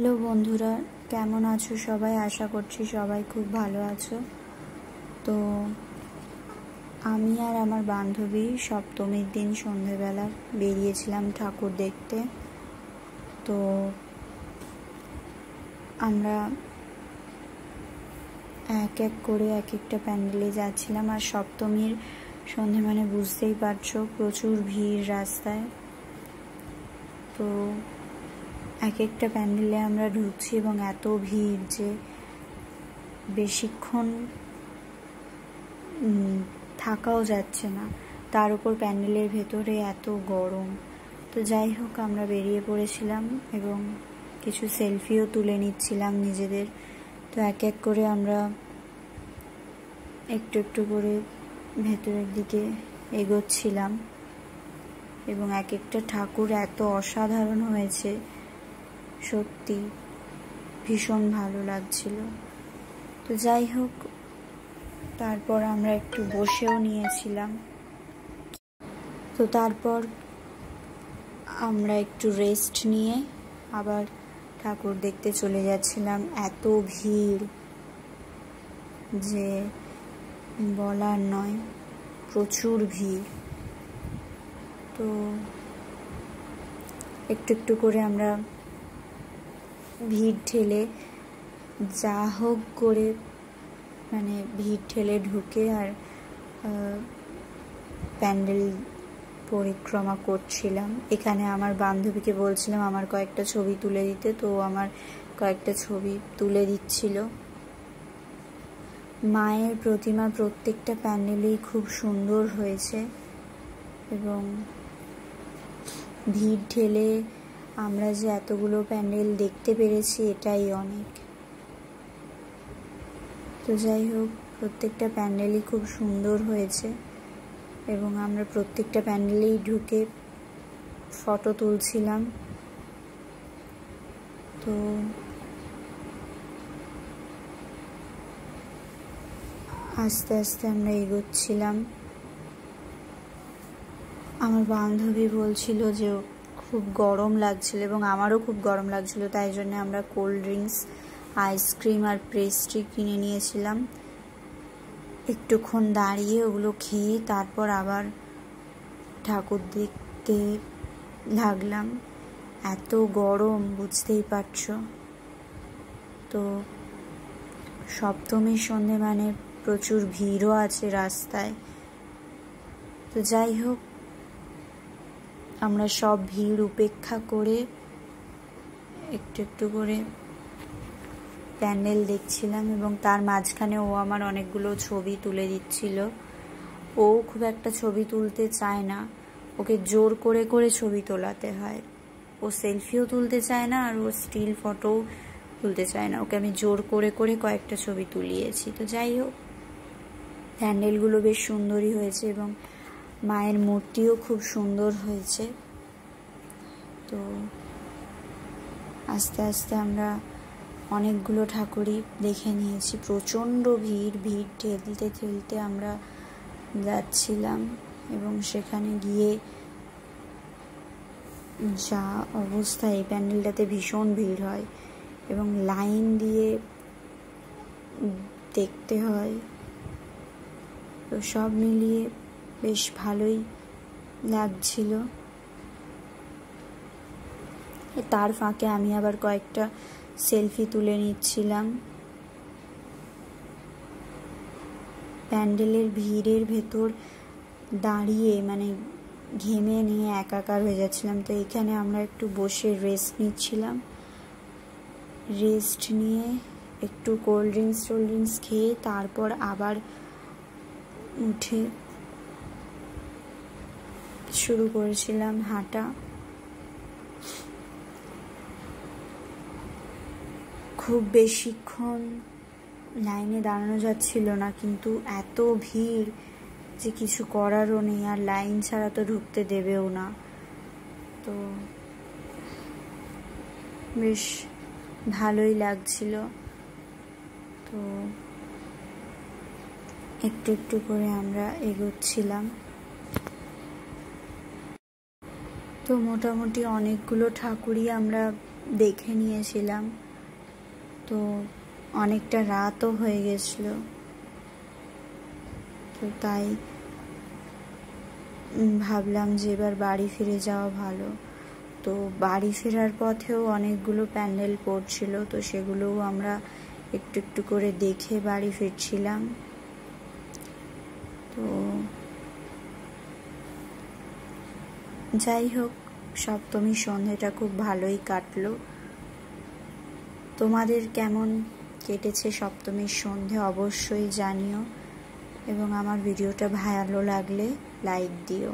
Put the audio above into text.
Hello বন্ধুরা, কেমন আছো সবাই? আশা করছি সবাই খুব ভালো আছো। তো আমি আর আমার বান্ধবী সপ্তমীর দিন সন্ধেবেলা বেরিয়েছিলাম ঠাকুর দেখতে। তো আমরা এক এক করে এক একটা প্যান্ডেলে যাচ্ছিলাম। আর সপ্তমীর সন্ধে মানে বুঝতেই পারছো, প্রচুর ভিড় রাস্তায়। তো এক একটা প্যান্ডেলে আমরা ঢুকছি এবং এত ভিড় যে বেশিক্ষণ থাকাও যাচ্ছে না। তার উপর প্যান্ডেলের ভেতরে এত গরম। তো যাই হোক, আমরা বেরিয়ে পড়েছিলাম এবং কিছু সেলফিও তুলে নিচ্ছিলাম নিজেদের। তো এক এক করে আমরা একটু একটু করে ভেতরের দিকে এগোচ্ছিলাম এবং এক একটা ঠাকুর এত অসাধারণ হয়েছে, সত্যি ভীষণ ভালো লাগছিল। তো যাই হোক, তারপর আমরা একটু বসেও নিয়েছিলাম। তো তারপর আমরা একটু রেস্ট নিয়ে আবার ঠাকুর দেখতে চলে যাচ্ছিলাম। এত ভিড় যে বলার নয়, প্রচুর ভিড়। তো একটু একটু করে আমরা ভিড় ঠেলে যা হোক করে মানে ভিড় ঠেলে ঢুকে আর প্যান্ডেল পরিক্রমা করছিলাম। এখানে আমার বান্ধবীকে বলছিলাম আমার কয়েকটা ছবি তুলে দিতে, তো আমার কয়েকটা ছবি তুলে দিচ্ছিল। মায়ের প্রতিমা প্রত্যেকটা প্যান্ডেলেই খুব সুন্দর হয়েছে এবং ভিড় ঠেলে আমরা যে এতগুলো প্যান্ডেল দেখতে পেরেছি এটাই অনেক। তো যাই হোক, প্রত্যেকটা প্যান্ডেলই খুব সুন্দর হয়েছে এবং আমরা প্রত্যেকটা প্যান্ডেলেই ঢুকে ফটো তুলছিলাম। তো আস্তে আস্তে আমরা এগোচ্ছিলাম। আমার বান্ধবী বলছিল যে খুব গরম লাগছিল এবং আমারও খুব গরম লাগছিল, তাই জন্য আমরা কোল্ড ড্রিঙ্কস, আইসক্রিম আর পেস্ট্রি কিনে নিয়েছিলাম। একটুক্ষণ দাঁড়িয়ে ওগুলো খেয়ে তারপর আবার ঠাকুর দেখতে লাগলাম। এত গরম, বুঝতেই পারছো। তো সপ্তমীর সন্ধে মানে প্রচুর ভিড়ও আছে রাস্তায়। তো যাই হোক, আমরা সব ভিড় উপেক্ষা করে একটু একটু করে প্যান্ডেল দেখছিলাম এবং তার মাঝখানে ও আমার অনেকগুলো ছবি তুলে দিচ্ছিল। ও খুব একটা ছবি তুলতে চায় না, ওকে জোর করে করে ছবি তোলাতে হয়। ও সেলফিও তুলতে চায় না আর ও স্টিল ফটোও তুলতে চায় না, ওকে আমি জোর করে করে কয়েকটা ছবি তুলিয়েছি। তো যাই হোক, প্যান্ডেলগুলো বেশ সুন্দরই হয়েছে এবং মায়ের মূর্তিও খুব সুন্দর হয়েছে। তো আস্তে আস্তে আমরা অনেকগুলো ঠাকুরই দেখে নিয়েছি। প্রচণ্ড ভিড়, ভিড় ঠেলতে ঠেলতে আমরা যাচ্ছিলাম এবং সেখানে গিয়ে যা অবস্থা, এই প্যান্ডেলটাতে ভীষণ ভিড় হয় এবং লাইন দিয়ে দেখতে হয়। তো সব মিলিয়ে বেশ ভালোই লাগছিল। তার ফাঁকে আমি আবার কয়েকটা সেলফি তুলে নিচ্ছিলাম। প্যান্ডেলের ভিড়ের ভেতর দাঁড়িয়ে মানে ঘেমে নিয়ে একাকার হয়ে যাচ্ছিলাম। তো এখানে আমরা একটু বসে রেস্ট নিচ্ছিলাম। রেস্ট নিয়ে একটু কোল্ড ড্রিঙ্কস খেয়ে তারপর আবার উঠে শুরু করেছিলাম হাঁটা। খুব বেশিক্ষণ লাইনে দাঁড়ানো যাচ্ছিল না, কিন্তু এত ভিড় যে কিছু করারও নেই, আর লাইন ছাড়া তো ঢুকতে দেবেও না। তো বেশ ভালোই লাগছিল। তো একটু একটু করে আমরা এগোচ্ছিলাম। তো মোটামুটি অনেকগুলো ঠাকুরই আমরা দেখে নিয়েছিলাম, তো অনেকটা রাতও হয়ে গেছিল, তো তাই ভাবলাম যে এবার বাড়ি ফিরে যাওয়া ভালো। তো বাড়ি ফেরার পথেও অনেকগুলো প্যান্ডেল পড়ছিল, তো সেগুলোও আমরা একটু একটু করে দেখে বাড়ি ফিরছিলাম। তো যাই হোক, সপ্তমীর সন্ধেটা খুব ভালোই কাটলো। তোমাদের কেমন কেটেছে সপ্তমীর সন্ধে অবশ্যই জানিও, এবং আমার ভিডিওটা ভালো লাগলে লাইক দিও।